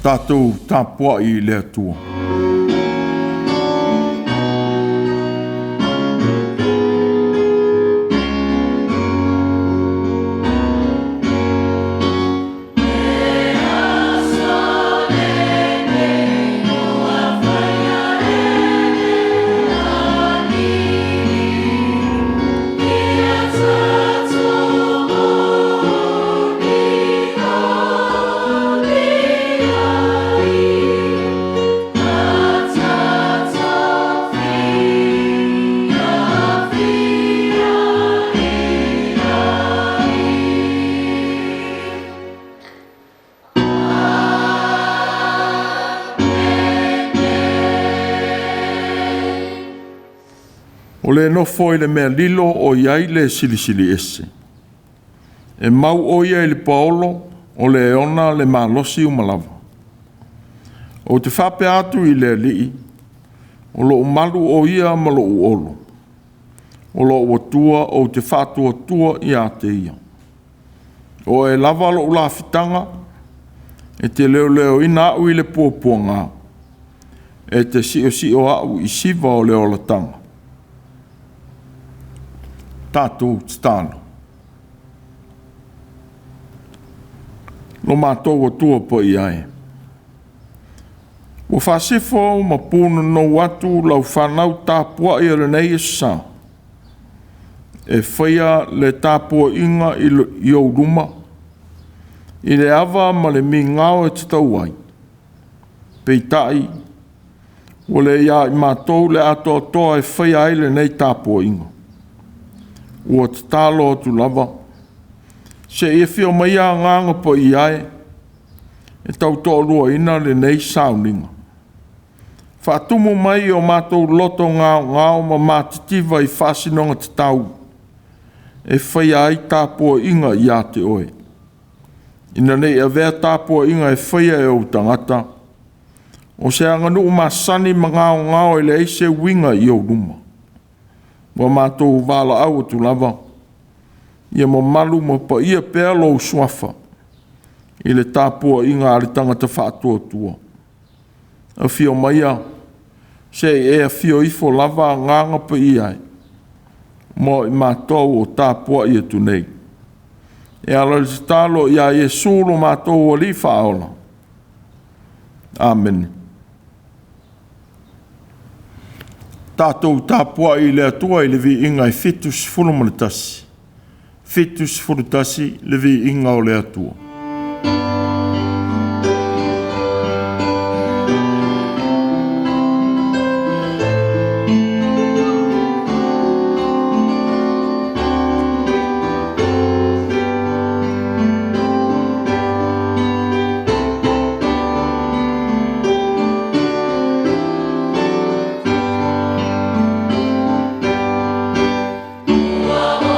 Tātou tāpua'i le atua. O le nofo i le mea lilo o iai le silisili ese. E mau o ia i le paolo o le eona le malosi umalawa. O te whape atu i le lii, o lo umalu o ia ma lo uolo. O lo uatua o te whatua tua i a te ia. O e lava lo ulawhitanga, e te leo leo ina au i le puapua ngā. E te si o au i siva o leo la tanga. Tātou tāno. Lo mātou o tua po i ai. O whasifo ma pūna no watu lau whanau tāpua i renei e sā. E whaia le tāpua inga i au ruma. I le awa ma le mi ngāo e te tau ai. Pei tai. O le ia i mātou le ato toa e whaia ai le nei tāpua inga. Ua te tālo atu lava. Se e whio mai a nganga po i ai, e tau tō lua ina le nei SAUNIGA. Whātumu mai o mātou loto ngāo ma mātitiva i whāsinonga te tau. E whaia ai tāpua inga i a te oe. Ina nei a vea tāpua inga e whaia e o tangata. O se anganu masani ma ngāo e le eise winga i o ruma. Wa mātou wala au atu lava. Ia mo malu mo pa ia pēr lo suafa. I le tāpua inga ali tangata whātua tua. A whio maia. Se e a whio ifo lava nganga pa iai. Mo i mātou o tāpua ia tu nei. E ala le tālo ia e sūlo mātou o li whaola. Amen. Tātou tāpua i le atua i le vi inga i fitus fulumanatasi. Fitus fulutasi le vi inga o le atua. Ua o,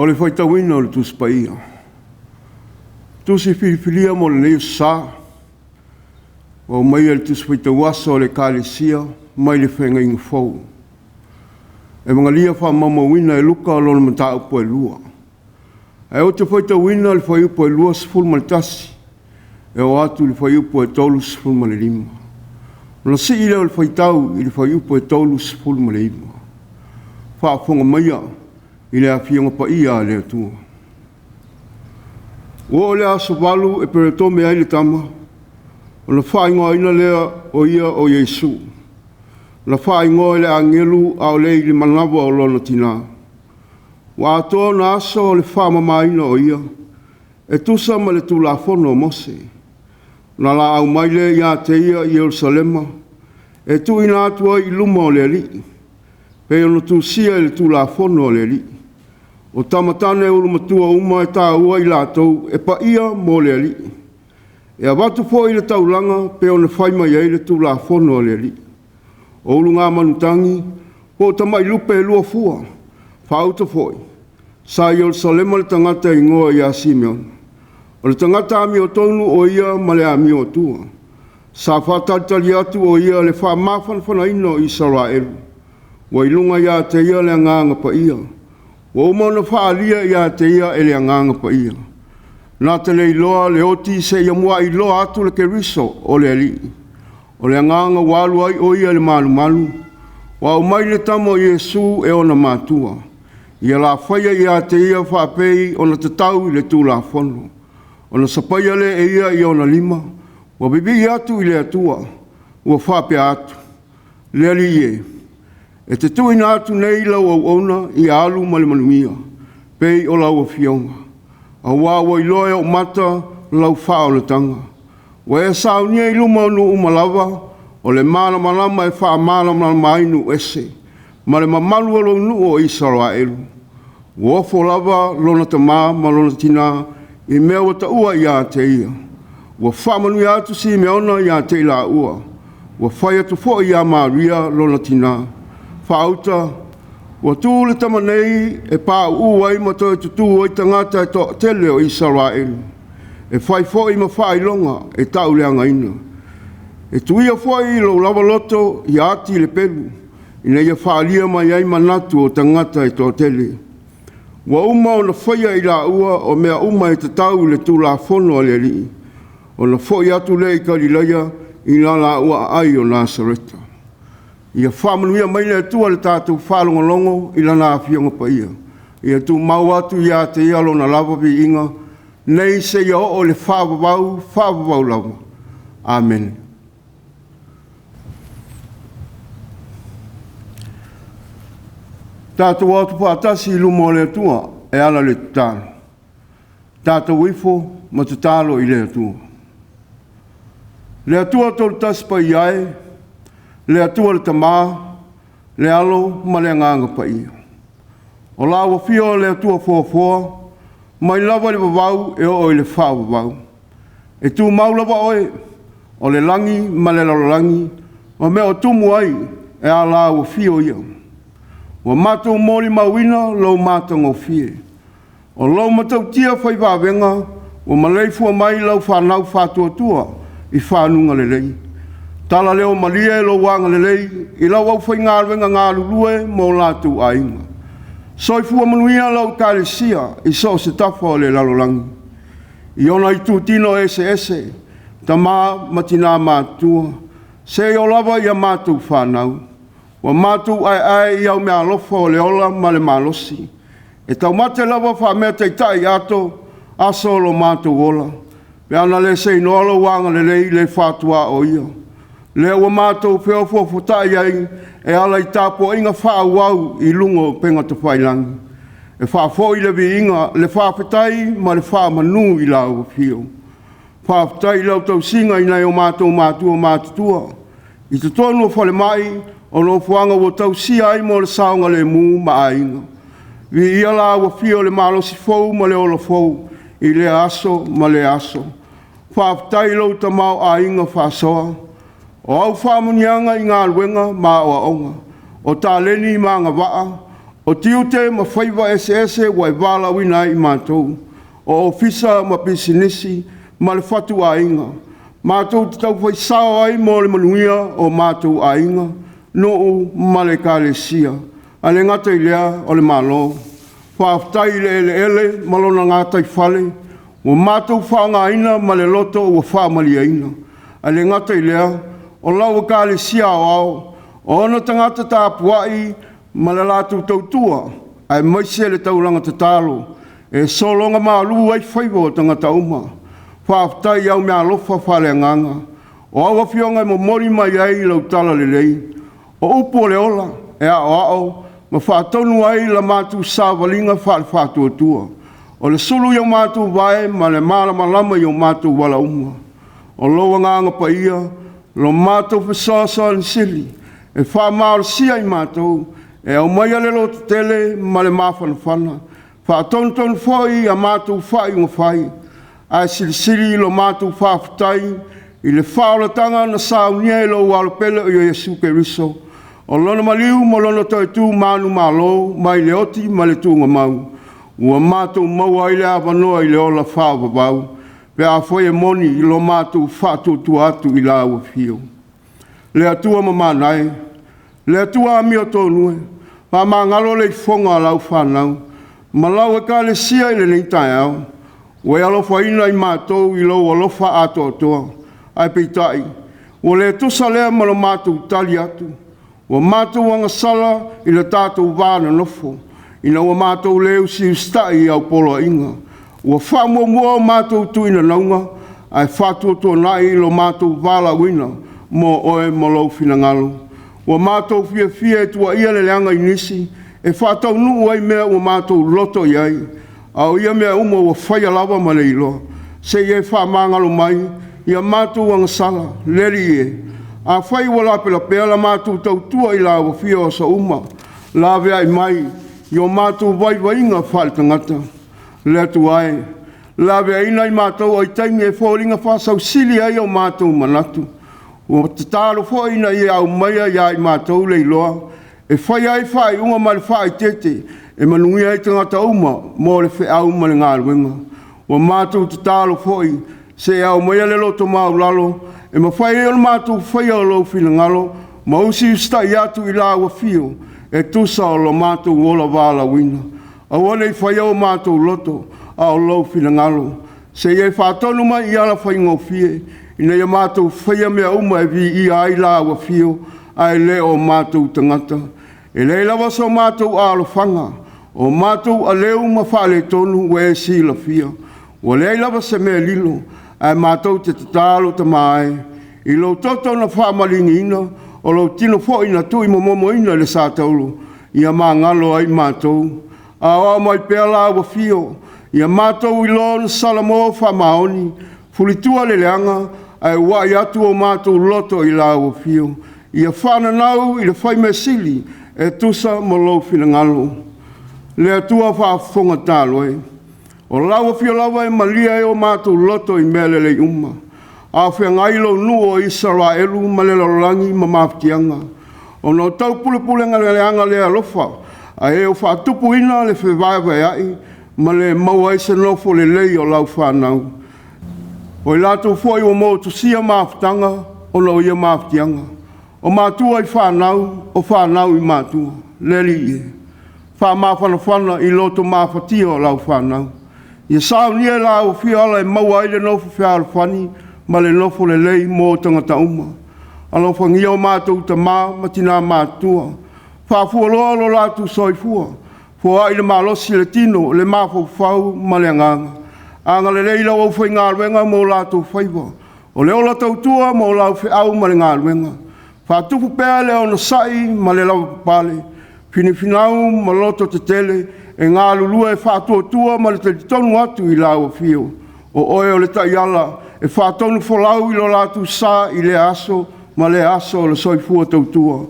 O le faitauina o le tusi paia. Tusi filifilia mo le nei sa. O mai le tusi faitauasa o le kālesia, mai le whenga inga fau. E mga lia wha mamawina e Luka o lona mata upo e lua. E o te faitauina le whai upo e lua sifuru malitasi. E o atu le whai upo e tolu sifuru malilima. Na si ile o le Faitau i le whai upo e tolu sifuru malilima. Whaafonga maia i le awhianga pa ia le atua. O le aso walu e peretome ai le tama. O na whaingoa ina lea o ia o Yesu. Na whaingoa le angelu au le ili manawa o lona tina. Wa atoa na aso o le whamamaina o ia. E tusa ma le tulafono o Mose. Na la au maile ia te ia i Jerusalema. E tu ina atua i luma o le li. Pe ono Tusia i le tulafono o le li. O tamatane ulu matua uma e tā ua i lātou e pa ia mo le li. E a watu fo i le taulanga pe ono whaima i le tulafono o le li. O ulu ngā manutangi, po tamai lupe e lua fua, whauta foi. Sa Jerusalema le tangata i ngoa i a Simeon. O le tangata ami o tonu o ia ma le ami o tua. Sa whatatali atu o ia le wha mawhanwhana ino i Israelu. Wa ilunga ia te ia le nganga pa ia. Wa umana whaalia ia te ia e le nganga pa ia. Nā te le iloa le oti se ia mua iloa atu le keriso o le ali. O le nganga walu ai o ia le malu malu. Wa umai le tamo Yesu e ona Mātua. Ia la whaia ia te ia whapei ona te tau i le tūla whono. Ona sapaia le e ia i ona lima. Wa bibi atu i le atua. Ua whape atu. Le ali ie. E te tuina atu nei lau au ona i alu ma le manuia. Pei o lau a fionga. A wawa i loe o mata lau whao le tanga. Wa e saunia i luma onu umalawa. O le mana malama e wha mana malama inu ese. Ma le mamalu alo nu o Israelu. Wa fo lava lona te maa ma lona tina i mea o ta ua i a te ia. Wa wha manu i atu si mea ona i a te la ua. Wa whai atu fo i a Maria lona tina. Whauta, wa tū le tamanei e pā uai ma toi tutu o i tangata e to tele o Israelu. E whai fo i ma whai longa e tau le angaina. E tuia fo i lo lava loto i ati le pelu. Ina ia whaalia mai ai manatu o tangata e to tele. Wa uma o na whaia i la ua o mea uma e te tau le tū la whono a le li. O na fo i atu le i Gāluega i la ua ai o Nasareta. Ia whamanuia mai le tua le tātou whalongolongo i lana awhionga pa ia. Ia tu mau atu ia te ia lo na lava vi inga. Nei se ia o le whawawau lava. Amen. Tātou atu pātasi i lumo le tua e ala le tālo. Tātou wifo ma te tālo i le tua. Le atua tolu tasi pa iai. Le atua le tamā, le alo ma le nganga pa ia. O la wa fio le atua fōfoa, mai lava le wawau e o le wha wawau. E tu mau lava oe, o le langi ma le lalolangi, o mea o tumu ai e a la wa fio ia. Wa mātou mori mawina lau mātou ngau fie. O lau matau tia whai wāwenga, o maleifua mai lau whanau whātua tua i whanunga le lei. Tala leo malia e lo wanga lelei, i lau au whai ngāruenga ngārulue mō lātou ainga. Soi fua manuia lau kālesia i so se tafa o le lalolangi. I ona i tūtino ese, ta mā matina Mātua, se o lava i a mātou whanau. Wa mātou ai i au mea alofa o le ola ma le malosi. E tau mate lava wha mea teitai ato, aso lo mātou ola. Pe ana le se inoalo wanga lelei le whātua o ia. Le ua mātou whiawhua whutai ai e ala i TAPUA'IGA whaauau i lungo penga te whailangi. E whaafoi le vi inga le whaafetai ma le whaamanu i lau whio. Whaafetai lau tau singa i nei o mātou Mātua mātutua. I te tonu o whale mai o no whuanga o tau si ai mo le saunga le mū ma ainga. Vi ia la ua whio le malosi fau ma le ola fau i le aso ma le aso. Whaafetai lau tamau ainga whaasoa. O au whamunianga i Gāluega ma o aonga, o tā leni ma ngā waa, o O tiu te ma whaiva ese wai wala wina I mātou. O ofisa ma pisinisi ma le whatu a inga. Mātou te tau whai sao ai mo le manuia o mātou a inga. No ma le kālesia. A le ngata I lea o le malo. Whaafutai le ele malona ngata I whale. O mātou whaanga ina ma le loto o whaamalia ina. A le ngata I lea o lau kālesia o ao. O ana tangata tāpua'i ma le lātou tautua. Ai maise le tauranga te tālo. E solonga maalu ai whaivo o tangata uma. Whaafutai au mea lofa whale nganga. O awa fionga mo mori mai ai lau tala le lei. O upo le ola e ao ma whaatonu ai la mātou sāwalinga whaatua tua. O le sulu iau mātou vai ma le mārama lama iau mātou wala uma. O loa nganga pa ia, lo mātou whasasa ni sili. E whaamāra sia I mātou, e au mai ale lo te tele ma le māwhanawhana. Whaatonu whai a mātou whai unga whai. Ai sili lo mātou whaafutai, I le whaolatanga na SAUNIGA I lo walopele o Yesu Keriso. O lona maliu mo lona tautu manu malo, mai le oti ma le tunga mau. Ua mātou mau ai le awanoa I le ola whaavavau. Pe a foi e moni I lo mātou whaatutu atu I la ua fio. Le atua ma manai, le atua a mio tonue, pa ma ngalo le fonga lau whanau. Ma lau e ka le sia I le neitai au. Ue alofa ina I mātou I lo alofa atoa. Ai peitai, ua le tusa lea ma lo mātou tali atu. Ua mātou anga sala I le tātou vāna nofo. Ina ua mātou le USIUSITA'I au polo inga. Ua whamua mātou tuina naunga, ai whātua nai lo mātou wala wina, mo oe mo lau finangalo. Ua mātou fia tua ia le leanga inisi, e whātau nuu ai mea ua mātou loto iai. Au ia mea uma ua whaia lava ma le iloa. Se ie whamangalo mai, ia mātou anga sala, leri e. A whai wala pela pela mātou tautua I la ua fia o sa uma. La vea I mai, Yo mātou vai inga whale tangata. Lea tu ai. La vea ina I mātou ai taimi e whōringa whasau sili ai o mātou manatu. O te tāro whōina I au maia I mātou le iloa. E whai ai whai unga ma le whai tete. E manungi ai tangata uma mo le whi au ma le Gāluega. O mātou te tāro whoi. Se au maia le loto mau lalo. E ma whai e o mātou whai au lau whina ngalo. Ma USIUSITA'I atu I la ua fio. E tusa o lo mātou wola wala wina. A wane I whai au mātou loto, a o lau whina ngalo. Se iei whātonu mai I ala whai ngofie, ina ia mātou whaia mea uma e vi I ai la ua fio, ai le o mātou tangata. E le lawa so mātou alo whanga, o mātou a leu ma whale tonu we si la fia. O le lawa se mea lilo, ai mātou te tatalo ta mai. I lo toto na whamalingi ina, o lo tino fo ina tui momo ina le sātaulu, ia mā ngalo ai mātou. A oa mai pēr la ua fio, ia mātou I lo na salamo whamaoni, fulitua le leanga, ai wai atu o mātou loto I la ua fio. Ia whananau I le whai me sili, e tusa mo lo finangalo. Le atua whaafonga tāloe. O lawa fio lawa e malia e o mātou loto I mele le uma. A whengailo nuo Israelu ma le lalangi ma mafutianga. O no tau pulepulenga le leanga le alofa, a e o whaatupu ina le whewaiwa ai, ma le maua se nofo le lei o lau whanau. O I lātou fwoi o mo Tusi mafutanga, o no ia mafutianga. O Matua I whanau, o whanau I Matua, leri e. Whamawhanawhana I loto mafatia o lau whanau. Ia SAUNIGA la o whiala e maua I le nofo whialawhani, ma le nofo le lei mō tangata uma. Alo whangia o mātou ta ma tina Mātua. Whafua loa lo lātou soifua. Fua ai le malosi le tino, le mafo whau ma le nganga. Anga le leila o whai Gāluega mō lātou whaiwa. O le ola tautua mō lau whiau ma le Gāluega. Whatupu pēa le ona sai ma le lau pale. Whiniwhinau ma loto te tele, e ngā lulua e whātua ma le te tonu atu I lau fio. O oe o le taiala, e whātonu wholau I lo lātou sā I le aso, ma le aso o le soifua tautua.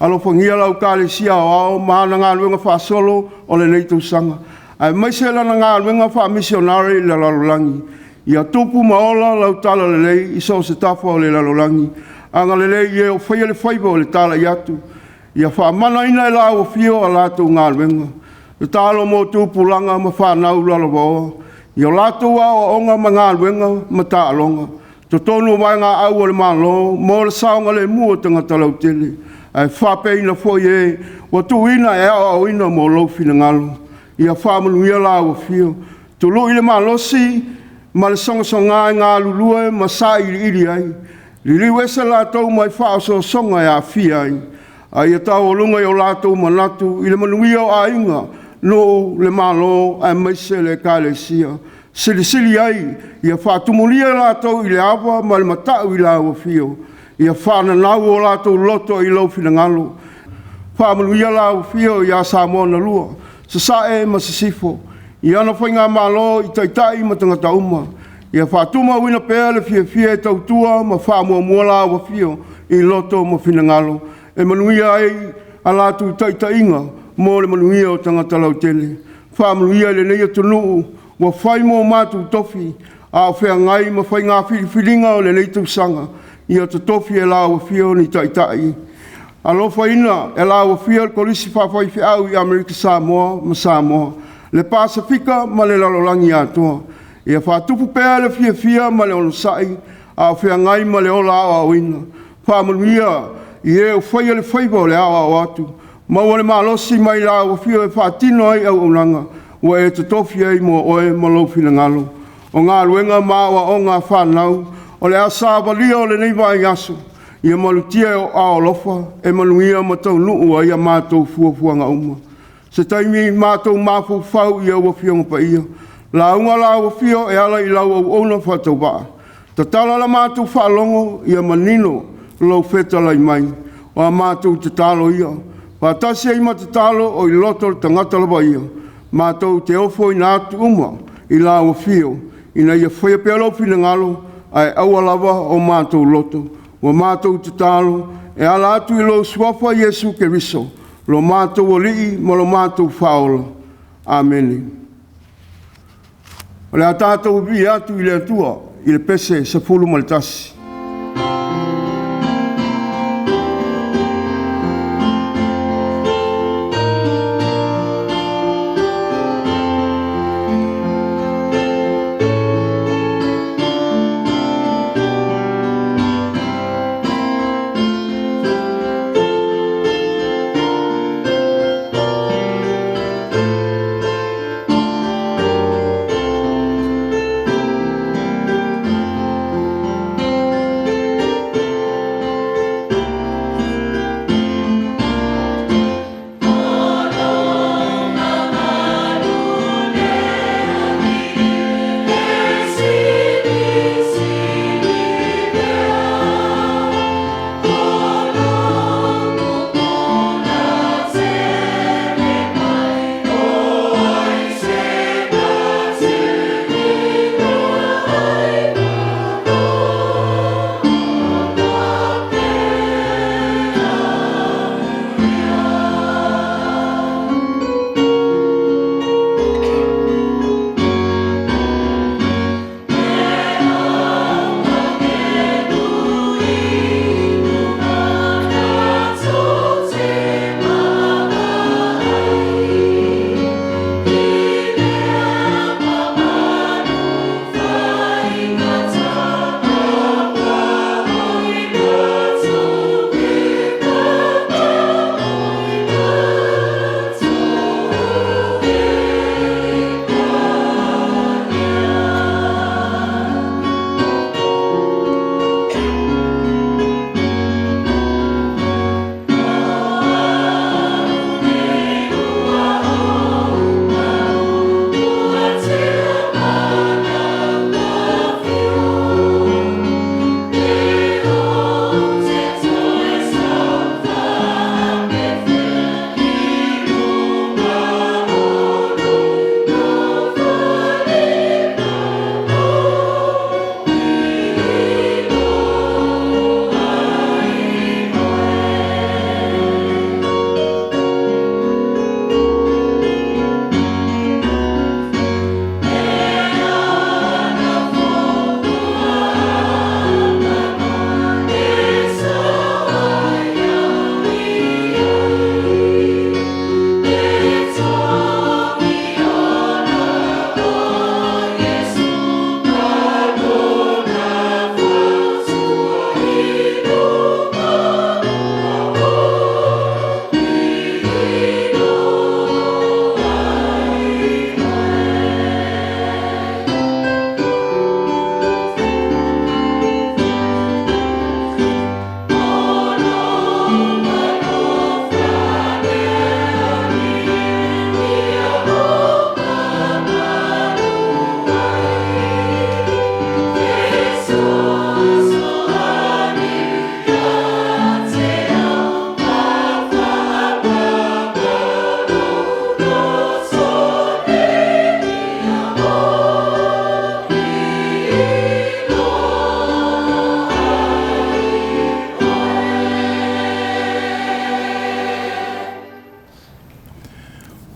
Alo whangia lau kālesia o ao, maana Gāluega whāsolo o le neitou sanga. Ai maise lana Gāluega whāmisionari le lalolangi. Ia tupu maola lau tala le lei, iso se tafa o le lalolangi. Anga le lei e o whaia le whaiba o le tala I atu. Ia whaamana ina e lau whio a lātou Gāluega. E tālo mō tūpulanga ma whanau lalawa. Ia lātou a onga ma Gāluega ma tālonga. To tonu mai ngā au o le malo, mō le saonga le mua tangata lau tele. Ai whape ina fo ye, wa tu ina e au ina mō louwhina ngalo. Ia whaamanuia lau whio. Tulu i le malosi, ma le songa ngā lulue, ma sa iri ai. Lili wesa lātou mai whaaso songa e a fia ai. Ai e tau o lunga i o lātou manatu, i le manuia o a inga, no le malo ai maise le kālesia. Sili ai, ia whaatumulia lātou i le awa, ma le matau i lau whio. Ia whananau o lātou loto i lau whina ngalo. Whaamanuia lau whio i a Samoana lua. Sa e ma sifo. Ia ana whainga malo i taitai ma tangata uma. Ia whaatuma wina pēa le fia e tautua ma whaamua lau whio i loto ma whina ngalo. E manuia ai a lātou taitainga mō le manuia o tangata lau tele. Whaamanuia le nei atunu wa whai mō mātou tofi a whea ngai ma whai ngā whiringa o le nei tausanga. Ia ta tofi e lau whio ni taitai. Alofa ina e lau whio kolisi whawhai whiau i Amerika Samoa ma Samoa. Le Pasifika ma le lalolangi atua. Ia whātupu pēa le fia ma le onosai a whea ngai ma le ola au ina. Whaamanuia i e o whaia le whaiba o le au atu. Maua le malosi mai lau whio e whaatino ai au unanga. Wa e te tofi ai mo oe ma louwhina ngalo. O Gāluega māua o ngā whanau. O le asa walia o le nei vai aso. Ia malutia o aolofa e manuia ma tau nuu ai a mātou fuafuanga uma. Se taimi mātou māfou whau i aua whionga pa ia. La unga la aua whio e ala i lau au ona whatau waa. Ta tala la mātou whaalongo ia manino lau wheta lai mai. O a mātou te talo ia. Pātasi ai ma te talo o i loto le tangata lava ia. Mātou te ofo i nātu uma i la aua whio. Ina ia whaia pia lau whina ngalo ai aua lava o mātou loto. Wa mātou te talo e ala atu i lo suafa Yesu Keriso. Lo mātou o lii ma lo mātou whaola. Ameni. O le a tātou vi atu i le atua i le pese sa fulu malitasi.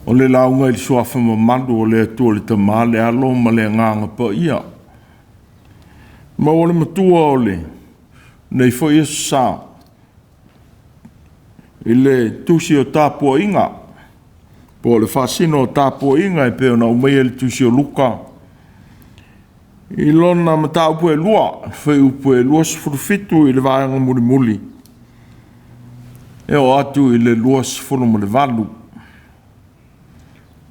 O le launga i suafa mamandu o le atua le tamā le alo ma le nganga pa ia. Ma o le matua o le, nei fo ia sa. I le tusi o TAPUA'IGA. Po le whasino o TAPUA'IGA e peo na umea le tusi o Luka. I lona mata upu e lua, whai upu e lua sifuru i le vāanga muli muli. E o atu i le lua sifuru mo le valu.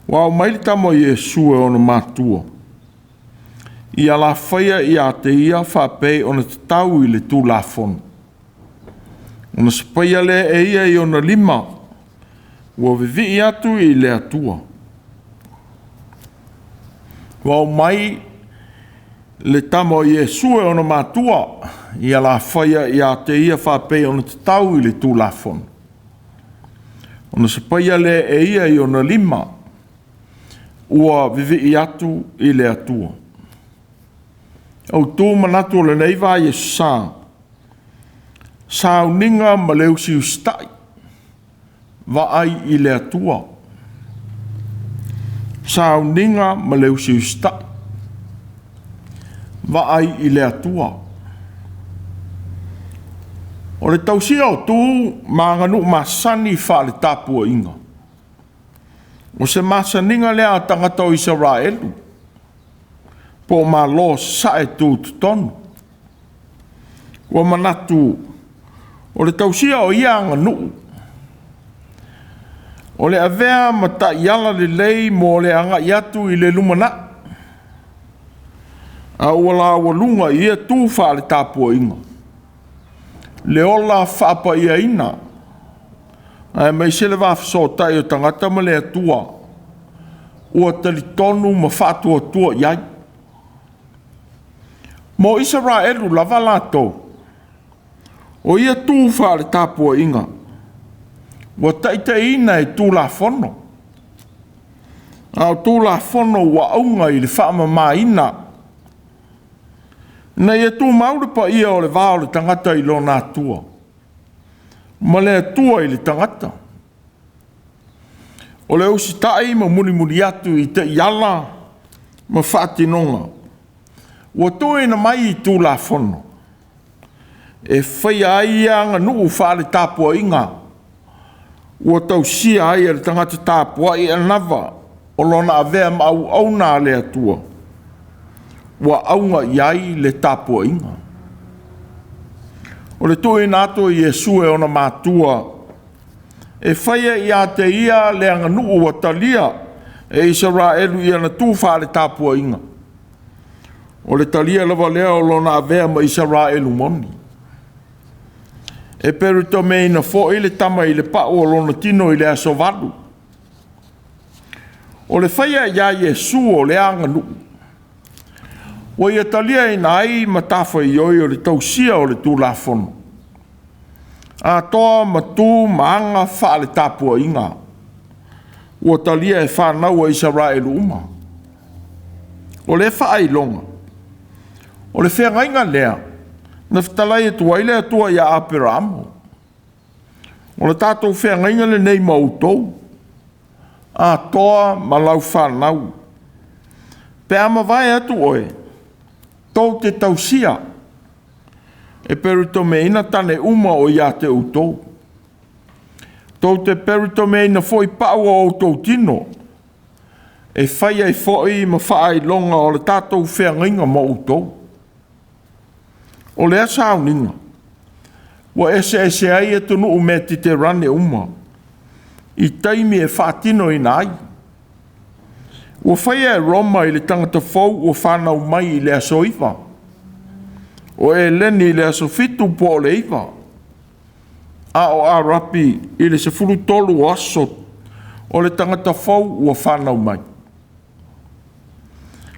Wa mai le tamo Iesu e ona Mātua. I ala whaia i a te ia whapei ona te tau i le tū lafonu. Ona spaia le e ia i ona lima. Ua vivi i atu i le atua. Wa mai le tamo Iesu e ona Mātua. I ala whaia i a te ia whapei ona te tau i le tū lafonu. Ona spaia le e ia i ona lima. Ua vivi i atu i le atua. Autū manatu le nei vai e sa. SAUNIGA ma le USIUSITA'I. Vaai i le atua. SAUNIGA ma le USIUSITA'I. Vaai i le atua. O le tausia o tū manganu masani wha le TAPUA'IGA. O se masaniga lea tangata o Israelu. Po ma lo sa e tū tonu. Ua manatu o le tausia o ia nganu. O le avea mata iala le lei mo le anga iatu i le lumana. A ua la walunga ia tū wha le TAPUA'IGA. Le ola whaapa ia ina. Ai mai se le wafasota i o tangata ma le atua. Ua tali tonu ma whaatua tua iai. Mo Israelu lava lato. O ia tū wha le TAPUA'IGA. Ua taita ina e tū la fono. Au tū la fono ua aunga i le whaama maina. Na ia tū maure pa ia o le vāo le tangata i lona atua. Ma le atua i le tangata. O le USIUSITA'I ma muni muni atu i te iala ma whaatinonga. Ua toe na mai i tū la fono. E whai ai anga nuu wha le TAPUA'IGA. Ua tausia ai le tangata TAPUA'I anava o lona avea ma au auna le atua. Ua aunga iai le TAPUA'IGA. O le tue nato i Iesu e ona Mātua. E whaia i a te ia le anga nuu wa talia e Israelu i ana tūwha le TAPUA'IGA. O le talia lava lea o lona avea ma Israelu moni. E peru to me ina fo i le tama i le pao o lona tino i le aso valu. O le whaia i a Iesu o le anga nuu. Wa ia talia ina ai matafa i oi o le tausia o le tūlafono. A toa matu maanga wha le TAPUA'IGA. Ua talia e whanau a Israelu uma. O le whaai longa. O le whengainga lea. Na whtalai e tuaile atua ia Aperamo. O le tātou whengainga le nei mautou. A toa malau whanau. Pe ama vai atu oe. Tau te tausia. E peru me ina tane uma o ia te utou. Tau te peru me ina foi pau o tau tino. E whaia e foi ma whaai longa o le tātou whengainga ma utou. O le SAUNIGA. Wa ese ai e tunu u me te rane uma. I taimi e whaatino ina ai. Ua whaia e Roma i le tangata fau ua whanau mai i le aso iwa. O e leni i le aso fitu po o le iwa. A o a rapi i le sefulu tolu o aso o le tangata fau ua whanau mai.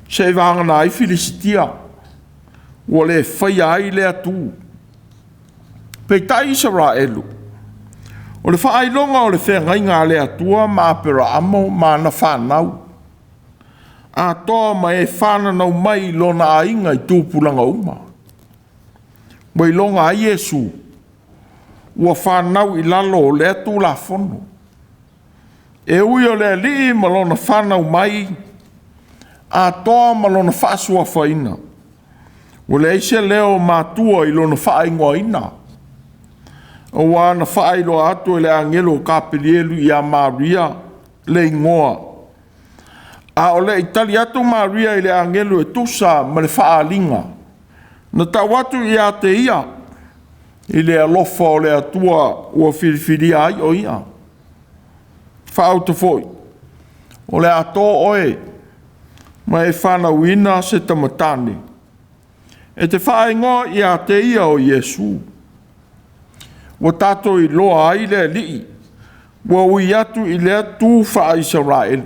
Se e wangana ai Filisitia. Ua le whaia ai le atu. Peitai Israelu. O le whaailonga o le whengainga le atua ma apera amo ma na whanau. A toa ma e whananau mai lona ainga i tūpulanga uma. Mai longa a Iesu. Ua whanau i lalo o le atu la fono. E ui o le li malona whanau mai, a toa malona whaasua whaina. O le eise leo Mātua i lona whaingoa ina. O wana whailo atu le angelo kapilielu i a Maria le ingoa. A o le itali atu Maria i le angelo e tusa ma le whaalinga. Na tawatu i a te ia. I le alofa o le atua ua whiriwhiria ai o ia. Whaauta foi. O le ato oe. Ma e whanau ina se tamatane. E te whaingoa i a te ia o Iesu. Wa tato i loa ai le lii. Wa ui atu i lea tū wha Israel.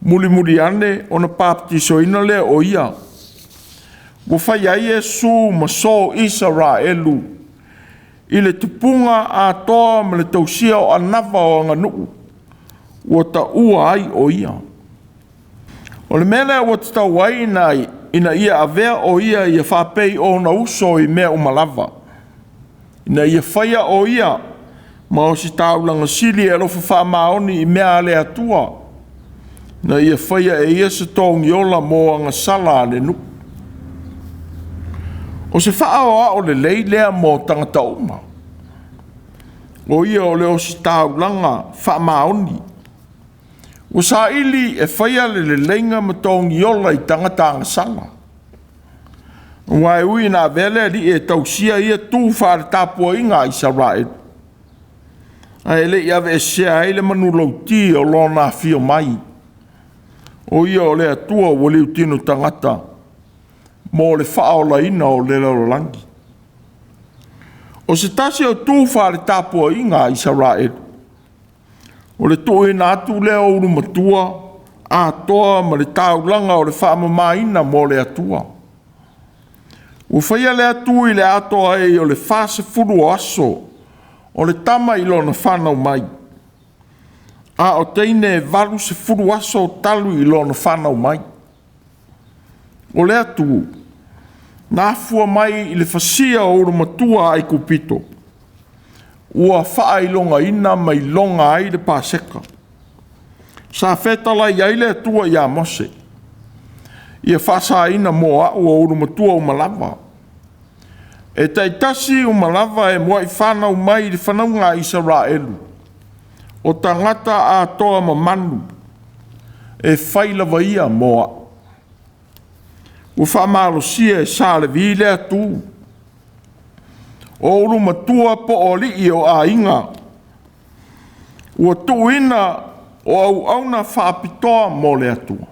Muli ane o na baptiso ina le o ia. Wa whai ai Iesu ma so Israelu. I le tupunga a toa ma le tausia o anawa o nganu. Wa ta ua ai o ia. O le mele wa ta tau ai ina ia avea o ia ia whapei o na uso i mea umalava. Ina ia whaia o ia, ma o si taulanga sili e lofa whamaoni i mea le atua. Ina ia whaia e ia se tongi ola mo anga sala le nuku. O se whaoa o le leilea mo tangata uma. O ia o le o si taulanga whamaoni. O sa ili e whaia le lenga ma tongi ola i tangata anga sala. Wai ui na vele li e tausia ia tū whaare TAPUA'IGA Israel. A ele ia ve sea ele manu lauti o lona fio mai. O ia o le atua o le utino tangata. Mo le whaola ina o le laulangi. O se tasi o tū whaare TAPUA'IGA Israel. O le tō ina atu le o uru matua. A toa ma le taulanga o le whaamamaina mo le atua. O whaia le atu i le atoa e o le whase furu o aso, o le tama i lona whanau mai. A o teine e valu se furu aso o talu i lona whanau mai. O le atu, nā fua mai i le whasia o uru matua ai kupito. Ua wha i longa ina mai longa ai le pāseka. Sa whetala i ai le atua i a mose. Ia whasa ina mo a ua uru matua o malava. E taitasi o malava e mua i whanau mai i whanaunga Israelu. O tangata a toa mamanu. E whailawa ia mo a. O whamalo sia e sāle vile atu. O uru matua po o li i o a inga. Ua tuina o au auna whaapitoa mo le atua.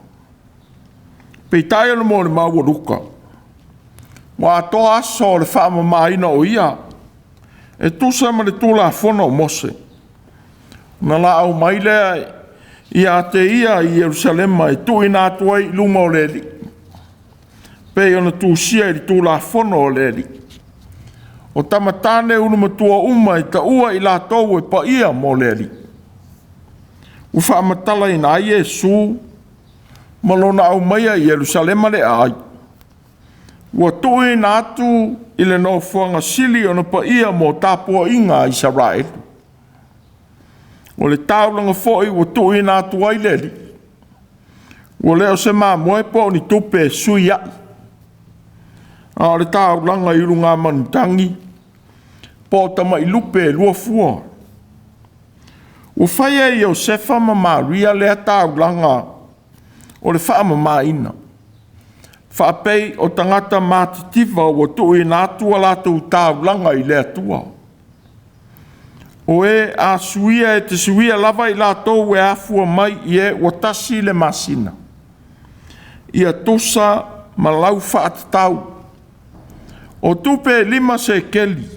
Peitai ana mo le maua Luka. Wa toa aso le whaamamaina o ia. E tusa ma le tūla whono mose. Na la au mai lea i a te ia i Jerusalema e tuina atua i luma o le li. Pei ona tūsia i tūla whono o le li. O tamatane unumatua uma i ta ua i la tau e pa ia mo le li. U whaamatala ina ai Iesu malona au maia i Jerusalema le ai. Ua tui na atu i le no fuanga sili o na pa ia mo TAPUA'IGA Israel. O le taulanga foi ua tui na atu ai leli. Ua leo se maa moe po ni tupe sui ai. A o le taulanga i runga manutangi. Po tama i lupe lua fua. Ua whaia i Iosefa ma Maria lea taulanga o le whaamamaina. Whaapei o tangata mātitiva o tui nā tua lātou taulanga i le atua. O e a suia e te suia lava i lātou e afua mai i e o tasi le masina. Ia tusa ma lau whaatatau. O tupe 5 sekeli.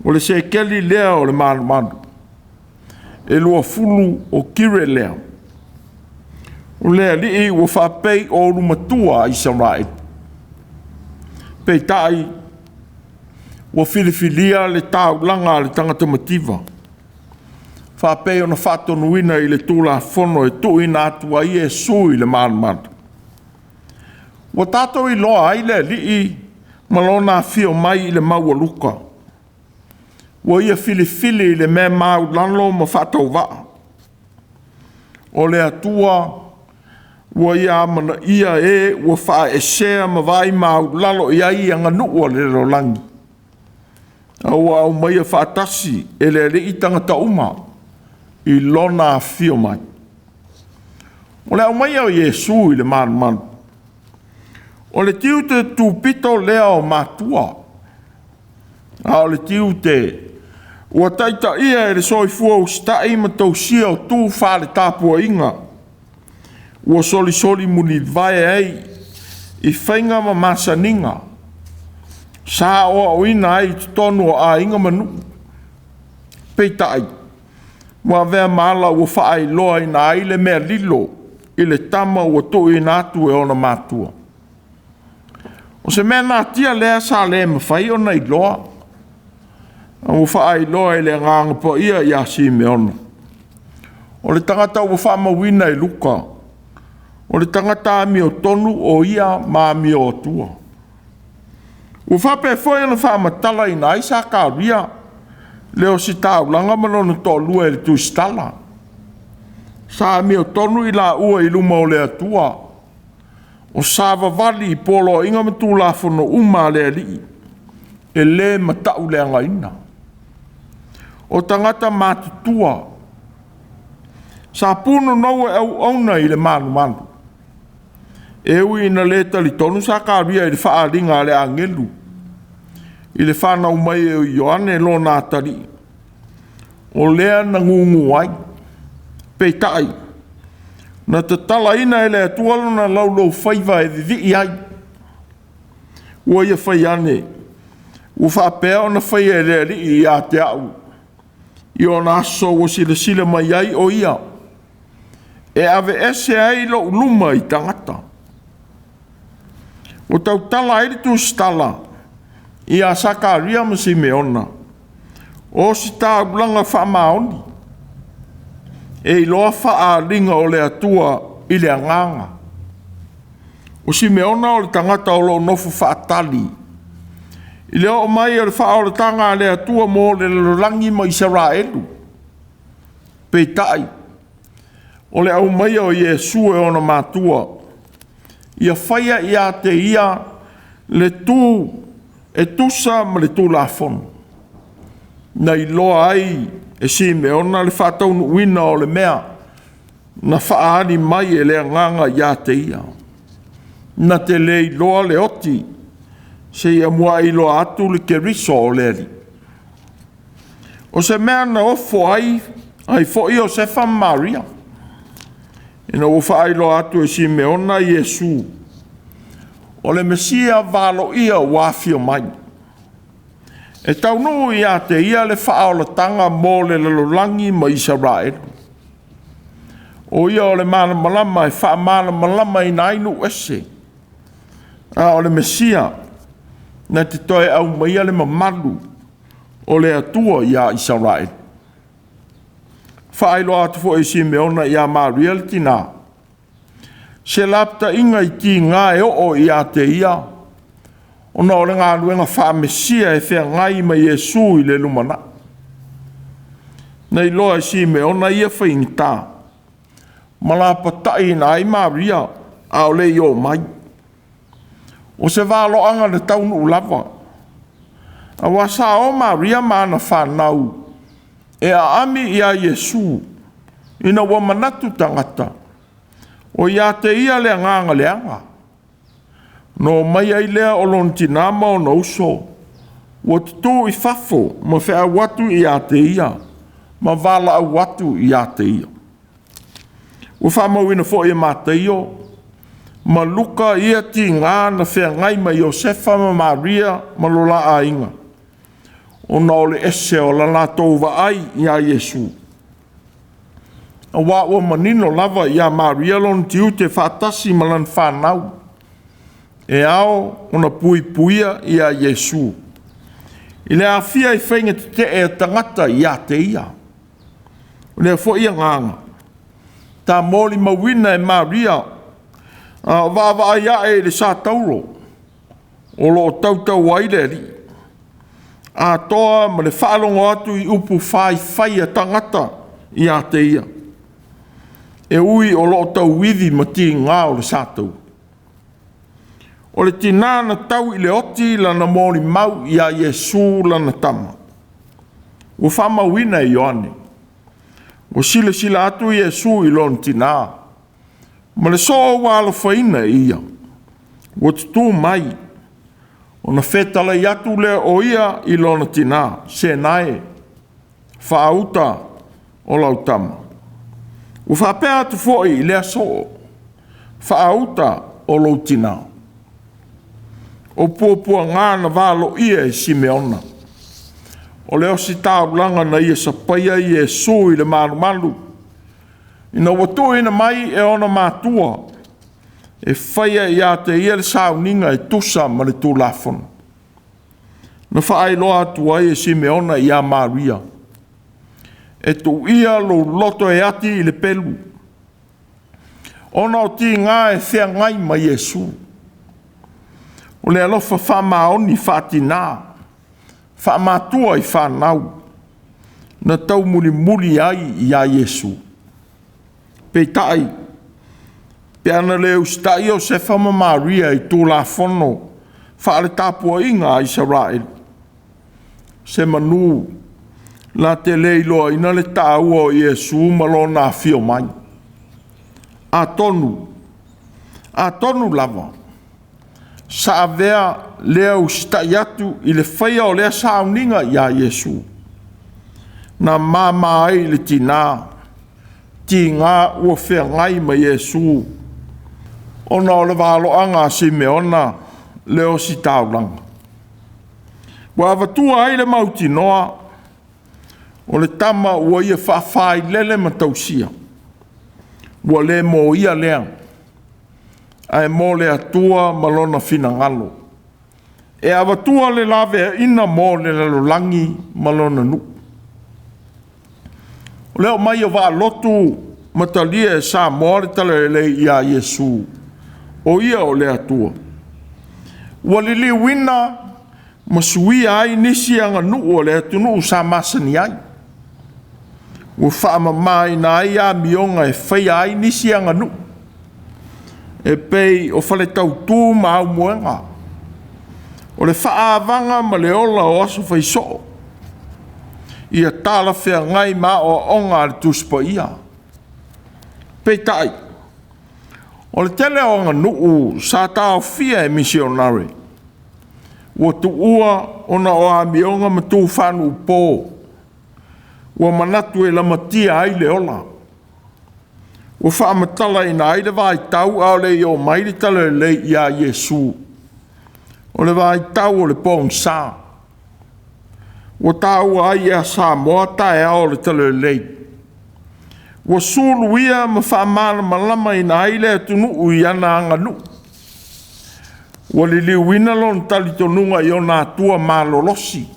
O le sekeli lea o le maru. E lua fulu o kire lea. O lea li i ua whapei o rumatua Israel. Peitai, ua whiliwhilia le taulanga le tangata mativa. Whapei o na whatonuina i le tūla whono e tuina atua i e sui le maru. Ua tātou i loa ai le li i malona fio mai i le maua Luka. Ua ia whiliwhili i le mea mau lalo ma whatau waa. o le atua ua ia mana ia ua whaesea ma vai mau lalo iai anga nuu le rolangi. Ua au mai a whaatasi le i tangata uma i lona fio mai. O le au mai o Iesu i le manu. O le tiu te tūpito lea o Matua. O le tiu te ua taita ia le soifua USIUSITA'I ma tausia o tū whale TAPUA'IGA. Ua soli muni vai ai i whainga ma masaninga. Sa o ina ai tonu o a inga manu. Peitai. Ua vea maala ua whaai loa ina ai le mea lilo i le tama ua tui nātu e ona Mātua. O se mea nātia lea sa le mawhai o nei loa. Ua whaai loa i le nganga po ia i asi me ona. O le tangata ua whaamawina i Luka. O le tangata mi o tonu o ia ma mi o tua. Ua whape foi ana whaamatala i nai sa kāria. Leo si tāulanga malona tō lua i le tuistala. Sa mi o tonu i la ua i luma o le atua. O sava vali i polo inga matu la fono uma le ali. E le matau le angaina. O tangata mātutua. Sa puno nau e au auna i le manu. E ui ina le tali tonu sa kāria i le whaaringa le angelu. I le whanau mai e Ioane lo nā tari. O lea na ngungu ai. Peitai. Na te tala ina e le atualo na laulau whaiva e vivi ai. Ua ia whai ane. Ua whaapea o na whai e le li i a te au. I o na aso o sila mai ai o ia. E ave ese ai lo luma i tangata. O tau tala e tu stala. I a sakaria ma si meona. O si tā ulanga whaamaoni. E i loa whaaringa o le atua i le anganga. O si meona o le tangata o lo nofu whaatali. I leo o mai o le whaoratanga le atua mo le lorangi ma Israelu. Peitai. O le au mai o Iesu e ona Mātua. Ia whaia ia te ia le tū e tusa ma le tū la fono. Nei loa ai e si meona le Faitau nuina o le mea. Na whaari mai e le nganga ia te ia. Na te lei loa le oti. Se ia mua i loa atu le keriso o le li. O se mea na ofo ai fo i o sefa Maria. Ina ufa ai loa atu e si meona Iesu. O le Mesia valo ia wafio mai. E tau nuu ia te ia le whaolatanga mō le lalolangi ma Israelu. O ia o le mana malama e wha mana malama i nainu ese. A o le Mesia na te toe au maia le mamalu o le atua ia Israelu. Whaelo atu fo e si meona ia Maria le tina. Se lapta inga i ti ngā e o ia te ia. O na o le ngā luenga wha Mesia e whea ngai ma Iesu i le lumana. Nei loa e si meona ia whaingita. Malapa tai na ai Maria a o le i o mai. O se valo anga le taunu ulava. A wasa o Maria mana whanau. E a ami ia Iesu. Ina wa manatu tangata. O ia te ia le nganga le anga. No mai ai lea o lontinama o no uso. Wa tutu i fafo ma whea watu i a te ia. Ma vala au watu i a te ia. Wa whamauina fo i māteio. Ma Luka ia ti ngā na whea ngai ma Iosefa ma Maria ma lola a inga. O na ole ese o lana tōwa ai i a Iesu. A wā ua manino lava i a Maria lon tiu te whātasi malan whanau. E ao o na pui puia i a Iesu. I le a fia i whainga te e tangata i a te ia. O le a fo ia nganga. Tā mōli mawina e Maria. Vāwa ia e le sā tauro. O lo tautau waile li. A toa ma le whaalongo atu i upu whai a tangata i a te ia. e ui o loo tau withi ma ti ngā o le sātou. O le tina na tau i le oti lana mōri mau i a Iesu lana tama. Ua whamawina i Ioane. Ua sila atu Iesu i lona tina. Ma le so o wālo whaina i ia. Ua tutu mai. O na whetala i atu le o ia i lona tina. Se nae. Whaauta o lau tama. Ua whapea atu fōi i lea so. Whaauta o lau tina. O pua ngā na wālo ia i Simeona. O leo si tāulanga na ia sa paia i Iesu i le malu. Ina watu ina mai e ona Mātua. E whaia i a te ia le SAUNIGA e tusa ma le tūlafona. Na whaai loa atua i Simeona i a Maria. E tu ia lo loto e ati i le pelu. Ona o ti ngā e whea ngai ma Iesu. O le alofa whamaoni whātina. Whaamatua i whanau. Na tau muli ai i a Iesu. Peitai. Pe ana le USIUSITA'I o se whama Maria i tūlafono. Whaale TAPUA'IGA i Israel. Se manu. La te leilo ina le tāua o Iesu malona fio mai. A tonu lava. Sa avea lea USIUSITA'I atu i le whaia o lea SAUNIGA i a Iesu. Na mama ai le tina. Ti ngā ua whea ngai ma Iesu. Ona o le wāloanga Simeona leo si taulanga. Wa avatua ai le mauti noa. O le tama ua ia whaafai lele ma tausia. Ua le mo ia lea. Ai mo le atua malona fina ngalo. E avatua le lave ina mo le lalolangi malona nu. O leo mai o waa lotu matalia e sa moare tala le i a Iesu. O ia o le atua. Ua li wina masui ai nisi anga nu o le atunu sa masani ai. Ua whaama mai na ai a mionga e whai ai nisi anga nu. E pei o whale tau tū mau muenga. O le whaavanga ma le ola o aso whai so. Ia tala whea ngai ma o onga le tuspa ia. Pei tai. O le tele o ngā nuu sa tau fia e misionare. Ua tu ua ona o a mionga ma tū whanu pō. Ua manatu e lamatia ai le ola. Ua whaamatala ina ai le Faitau au le i o mai le tala le i a Iesu. O le Faitau o le pōng sā. Ua tau ai a sā moa tae au le tala le. Ua sulu ia ma whaamana malama ina ai le atunu ui ana anga nu. Ua li liwina lon tali tonunga i o nā tua malolosi.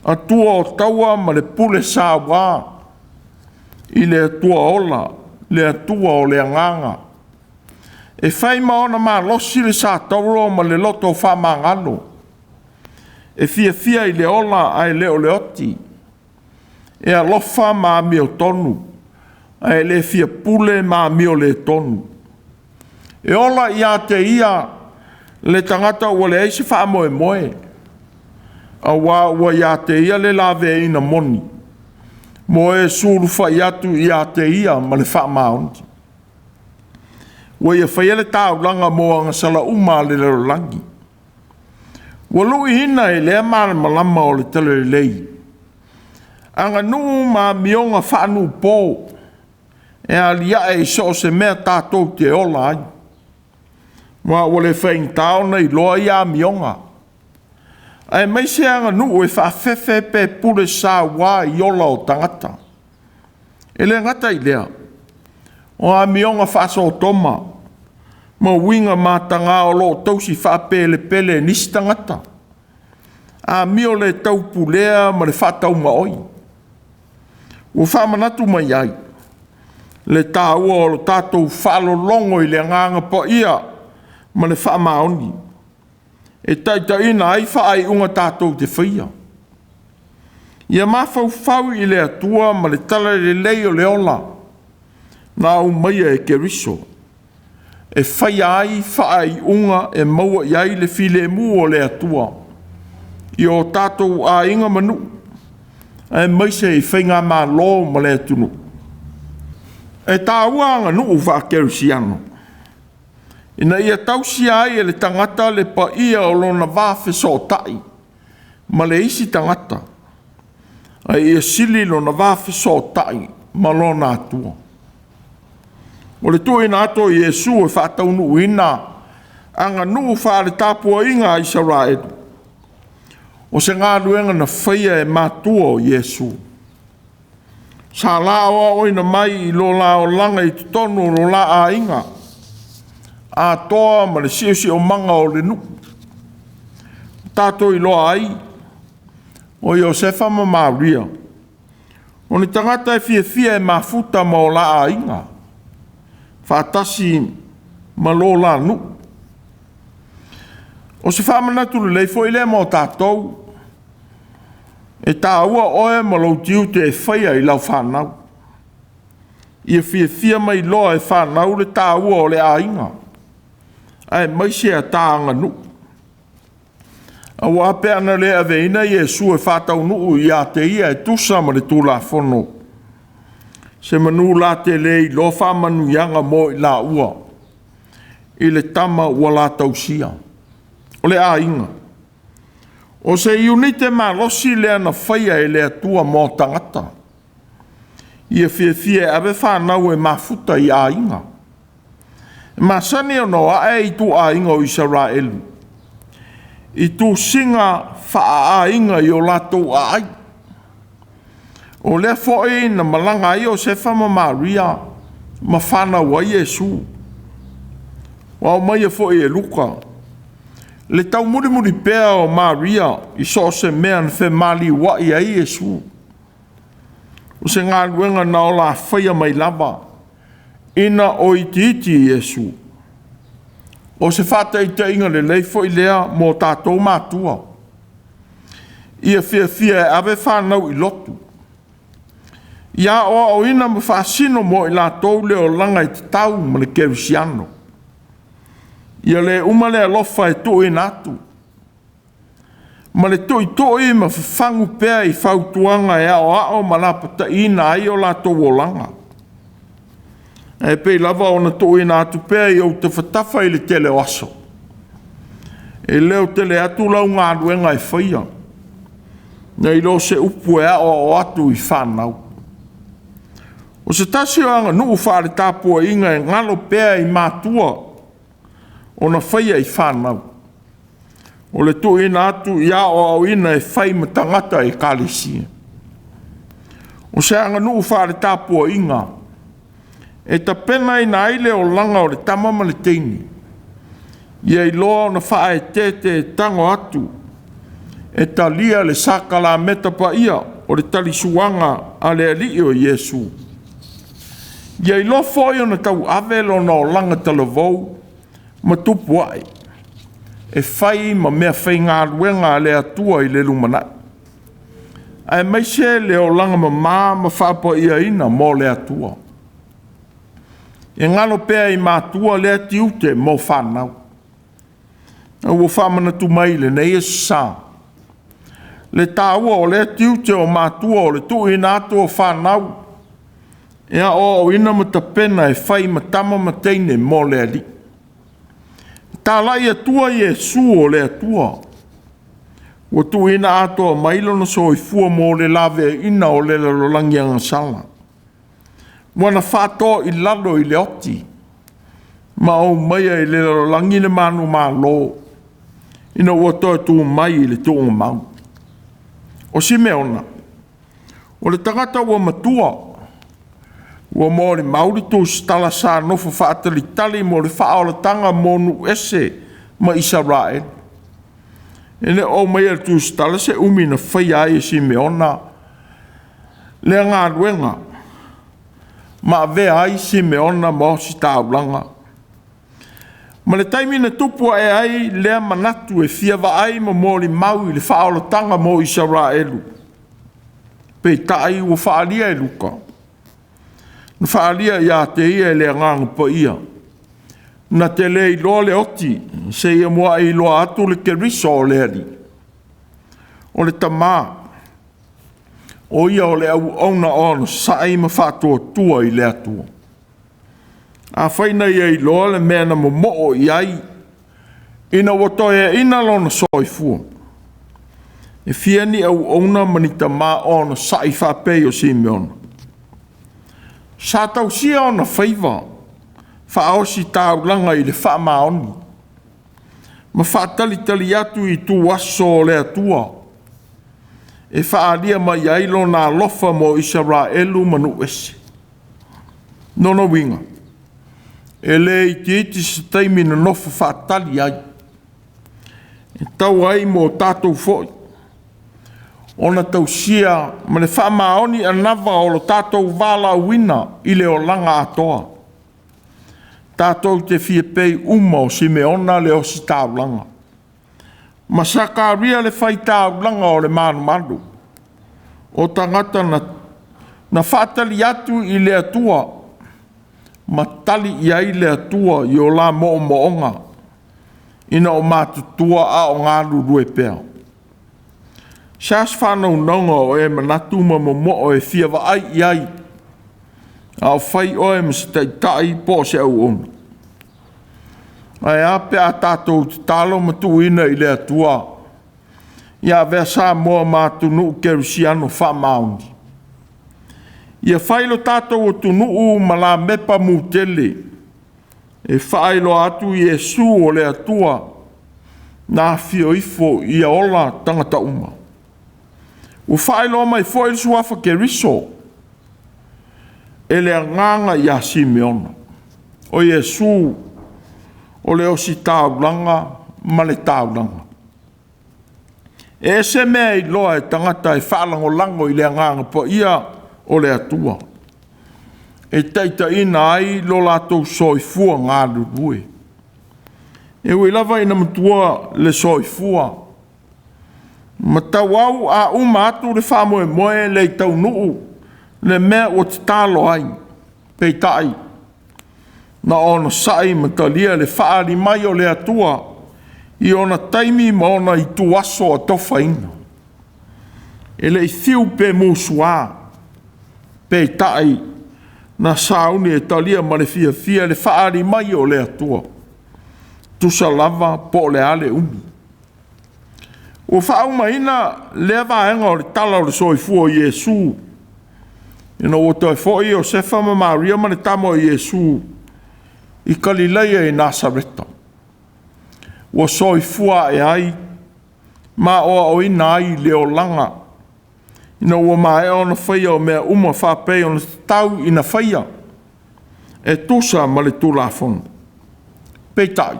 Atua o taua ma le pule sā wā. I le atua ola. Le atua o le anganga. E whai maona ma losi le sa tauro ma le loto whamangano. E fia i le ola ai leo le oti. E alofa ma mio tonu. Ai le fia pule ma mio le tonu. E ola ia te ia le tangata ua le eisi wha moe moe. A ua ia te ia le lave ina moni. Mo e suru whai atu i a te ia ma le wha maonti. Ua ia whai ele tāulanga mo anga sala uma le lero langi. Ua lui hina e lea mara malama o le tele lei. Anga nuu ma mionga whanu pō. E alia e so se mea tātou te ola ai. Ua le whaing tāona i loa i a mionga. Ai mai se anga nuu e whaafefe pe pure sā wā i ola o tangata. E le ngata i lea. O a mionga whaaso o toma. Ma winga mātanga o lo tausi whaapele pele nisi tangata. A mio le tau pulea ma le whaatau maoi. Ua whaamanatu mai ai. Le tāua o lo tātou whaalo longo i le nganga po ia ma le whaamaoni. E taita ina ai whaai unga tātou te whaia. Ia mawhau i le atua ma le tala le lei o le ola. Nā umaia e keriso. E whai ai whaai unga e maua iai le file mu o le atua. I o tātou a inga manu. E maise i whainga mā lō ma le atunu. E tā uanga nu uwa kerisiano. Ina ia tausi ai e le tangata le pa ia o lona wāwhi so tai. Ma le isi tangata. A ia sili lona wāwhi so tai ma lona atua. O le tuina ato Iesu e whātau nu ina. Anga nu whāre tāpuainga i Israel. O se ngā luenga na whaia e Mātua o Iesu. Sa la o ina mai i lo la o langa i tonu lo la a inga. A toa ma le siusi o manga o le nu. Tātou i loa ai. O Iosefa ma Maria. O ni tangata e fia e mafuta ma o la a inga. Whātasi ma lo la nu. O se whamanatu le leifo i le mo tātou. E tā ua oe ma lau tiu te e whaia i lau whanau. Ia fia mai loa e whanau le tā ua o le a inga. Ai maise a tā anga nu. A wape ana le aveina Iesu e whātau nuu i a te ia e tusa ma le tūla whono. Se manu la te le i lo whamanu ianga mo i la ua. I le tama ua la tausia. O le a inga. O se iunite ma losi lea na whaia e lea tua mō tangata. Ia fia ave whanau e mafuta i a inga. Ma sani o noa e i tu a inga o Israelu. I tu singa wha a inga i o lato a ai. O lea foe na malanga i o sefa ma Maria ma whanau a Iesu. Wa o mai e foe e Luka. Le tau muri pēa o Maria i so se mea na whe mali wa i a Iesu. O se ngā luenga na o la whaia mai lava. Ina o iti Iesu. O se whata i te inga le leifo i lea mō tātou Mātua. Ia fia e ave whanau i lotu. Ia o ina ma whaasino mō i la tau leo langa i te tau ma le kerisiano. Ia le umale alofa e tui natu. Ma le tui ma whangu pēa i whautuanga e ao ma la pata ina ai o la tau o langa. E pei lava o na tui natu pēa i au te whatafa i le tele oaso. E leo tele atu lau ngā ruenga e whaia. Na i lo se upu e ao atu i whanau. O se tasi o anga nuu whare tāpuainga e ngalo pēa i Mātua. O na whaia i whanau. O le tu ina atu ia o au ina e whai ma tangata e kālesia. O se anga nuu whare tāpua inga. E ta pena ina aile o langa o le tamama le teini. Ia i loa na whae te tango atu. E ta lia le sakala meta pa ia o le talisuanga a le ali o Iesu. Ia i loa foi o na tau avelo na o langa talavou. Ma TAPUA'I. E whai ma mea whai ngā ruenga le atua i le lumana. Ai mai se le o langa ma whapa ia ina mō le atua. E ngalo pēa i Mātua le atiute mō whanau. A ua whamana tu mai le nei e sā. Le tāua o le atiute o Mātua o le tui ina atua whanau. E a o ina ma tapena e whai ma tama ma teine mō le ali. Tā lai atua Iesu o le atua. Ua tu ina atoa mailo na so i fua mō le lave ina o le lalolangi anga sala. Wana whātoa i lalo i le oti. Ma o maia i le lalolangi le manu mā lo. Ina ua toa tu mai i le tuonga mau. O si meona. O le tangata ua matua. Ua mō le mauri tūs tala sā nofo whaatali tali mō le whaola tanga mōnu ese ma Israel. E le o mai al tūs tala se umi na whai ai si meona. Le ngā ruenga. Ma ve ai si meona mō si tāulanga. Ma le taimi na tupua e ai lea manatu e fiawa ai ma mō le mau i le whaola tanga mō Israelu. Pei tai ua whaalia e Luka. Whaalia ia te ia le ngang pa ia. Na te le iloa le oti, se ia mua iloa atu le ke riso o le ali. O le tamā. O ia o le au auna ono sai ma whātua tua I le atua. A whaina ia iloa le mea na mo iai. Ina watoe ina lona soifua. E fiani au auna mani tamā ono sai whapei o si meona. Sa tau sia ona whaiva. Whaosi tāulanga I le whaamaoni. Ma whaatalitali atu I tu waso o le atua. E whaalia mai ailo nā lofa mo Israelu manu ese. Nono winga. E le I te iti sa taimi na nofa whaatali ai. E tau ai mo tātou foi. Ona tau sia ma le whaamaoni anava o lo tātou wala wina I le o langa atoa. Tātou te fie pei uma o Simeona le o si tāulanga. Ma sakaria le Faitau langa o le manu. O tangata na whatali atu I le atua. Ma tali iai le atua I o la moonga. Ina o mātutua a o ngā rurue pēo. Sas whanau nonga o e manatu ma mo e fia wa ai iai. A o whai o e masitai po se au onu. Ai ape a tātou te talo matuina I le atua. Ia vea sa moa mātunu kerusiano whamauni. Ia whailo tātou o tunu ma la mepa mutele. E whailo atu I Jesu o le atua. Nā fio ifo ia ola tangata uma. O whailo mai foi suafa ke riso. E le nganga ia Simeona. O Jesu o le osi tāulanga ma le tāulanga. E se mea I loa e tangata e whaalango lango I le nganga po ia o le atua. E taita ina ai lo lātou soifua ngā rurue. E ui lava ina matua le soifua. Ma tau au a uma atu le whamoe moe le tau nuu. Le mea o te tālo ai. Peitai. Na ona sai ma talia le whaari mai o le atua. I ona taimi ma ona I tuaso a tofa ina. E le I thiu pe musua. Peitai. Na sauni e talia ma le fia le whaari mai o le atua. Tusa lava po le ale umi. O whauma ina le vaenga o le tala o le soifua o Jesu. Ina o toi foi o Sefa ma Maria ma le tamo o Jesu. I Galileia I Nasareta. O soifua e ai. Ma o ina ai leo langa. Ina ua mae ona whaia o mea uma whapei ona tau ina whaia. E tusa ma le tūlafonu. Peitai.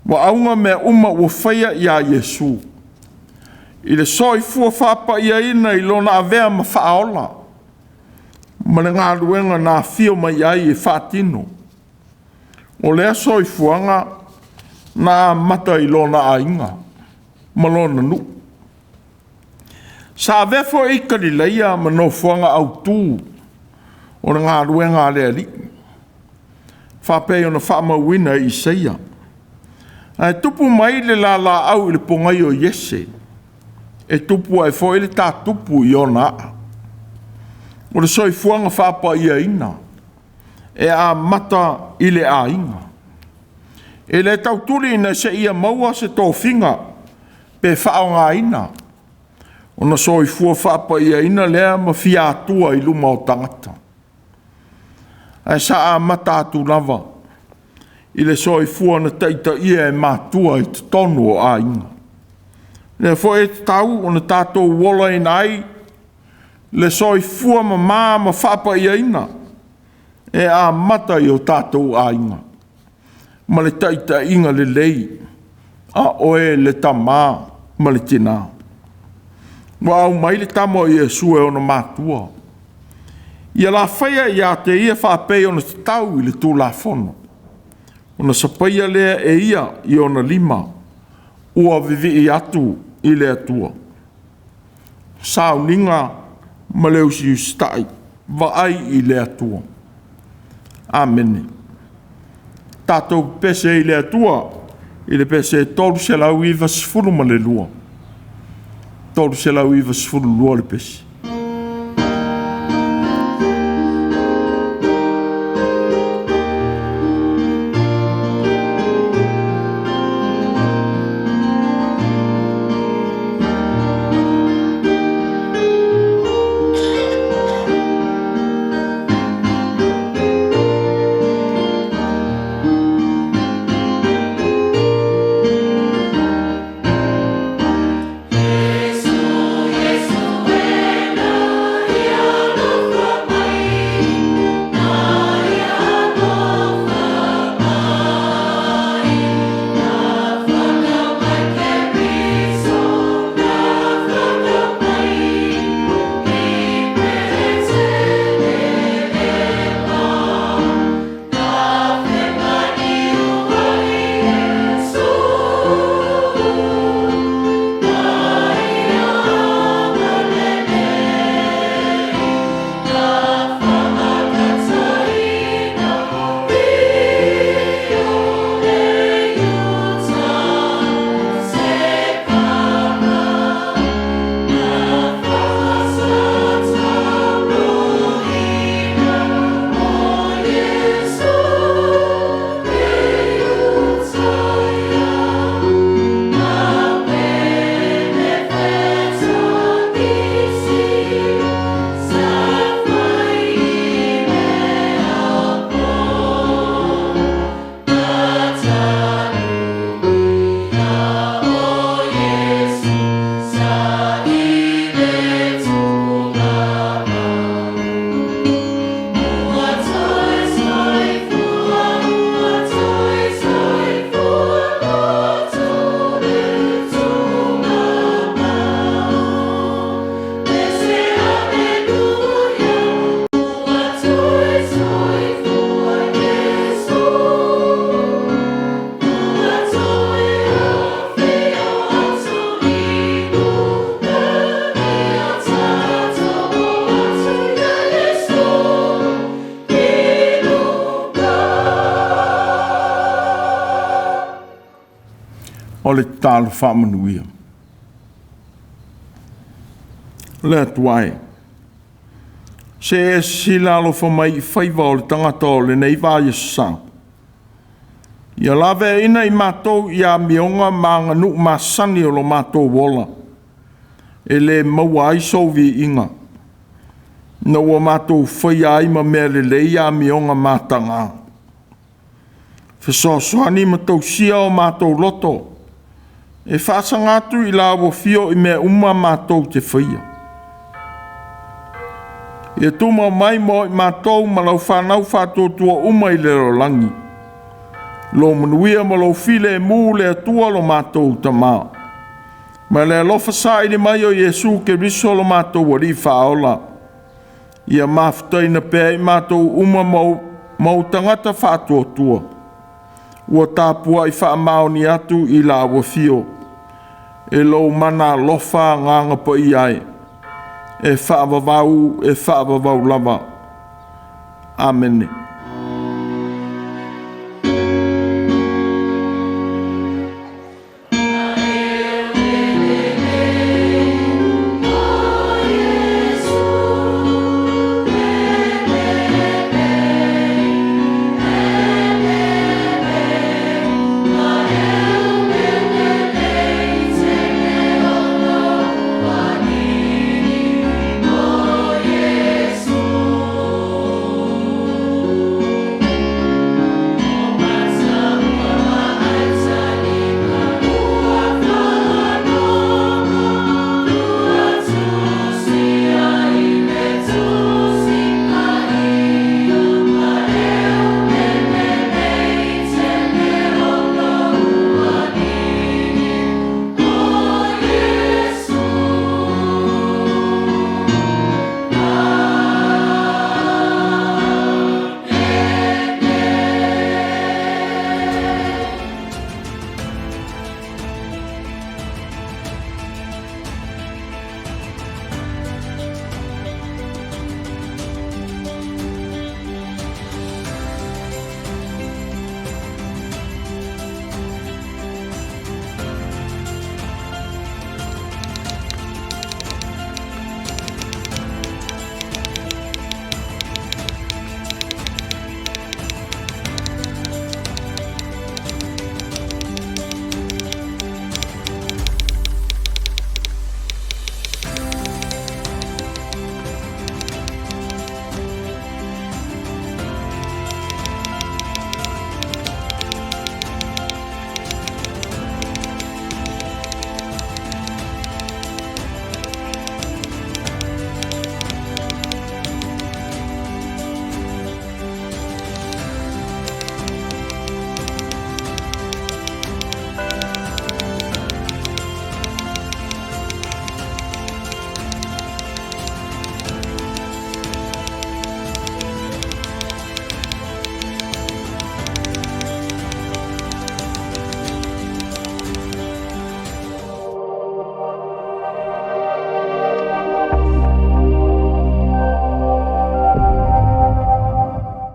Wa aunga mea uma ua whaia I a Jesu. I le soifua whapa ia ina I lona avea ma whaola. Ma le ngā ruenga nā whio mai ai e whatino. O lea soifuanga nā mata I lona ainga. Ma lona nu. Sa vefo I Galileia ma no fuanga Autū. O ngā ruenga lea li. Whapei ona whamauina I seia. E tupu mai le la au I le pongai o Yese. E tupu ai fo I le tā tupu I ona a. O le soifuanga whapa ia ina. E a mata I le a inga. E le tauturi ina se ia maua se tō whinga. Pe whao ngā ina. O na soifua whapa ia ina lea ma fia atua I luma o tangata. E sa a mata atu lava. I le soifua na taita ia e Mātua I te tonu o a inga. Le fo e tau o na tātou wola ina ai. Le soifua ma whapa ia ina. E a mata I o tātou a inga. Ma le taita inga le lei. A oe le tamā ma le tina. Wa au mai le tamo I Jesu e ona Mātua. Ia la whaia ia te ia whapei ona te tau I le tūlafono. Ona sapaia lea e ia I ona lima. Ua vivi I atu I le atua. SAUNIGA ma le USIUSITA'I vaai I le atua. Amene. Tātou pese I le atua, I le pese tolu se lau I vasifuru ma le lua. Tolu se lau I vasifuru lua le pese. O le tālu whamanuia. Le atuai. Se e sila alo whamai I whaiva o le tangata o le nei vāia sang. Ia lawe ina I mātou ia mionga maanga nuk masani o lo mātou wola. E le maua ai sovi inga. Na ua mātou whai ai ma mea le ia mionga mātanga. Whesoasoani ma tau sia o mātou loto. E whaasangatu I la wo fio I mea uma mātou te whaia. E tuma mai mo I mātou ma lau whanau whātou tua uma I le rolangi. Lo manuia ma lau file e mū le atua lo mātou ta maa. Ma le alofa sa I le mai o Yesu ke riso lo mātou wari whaola. Ia Mafutaga na pēi mātou uma mau tangata whātua tua. Ua tāpua I whaamaoni atu I la wafio. E lo mana lofa nganga pa I ai. E whaavavau lava. Amen.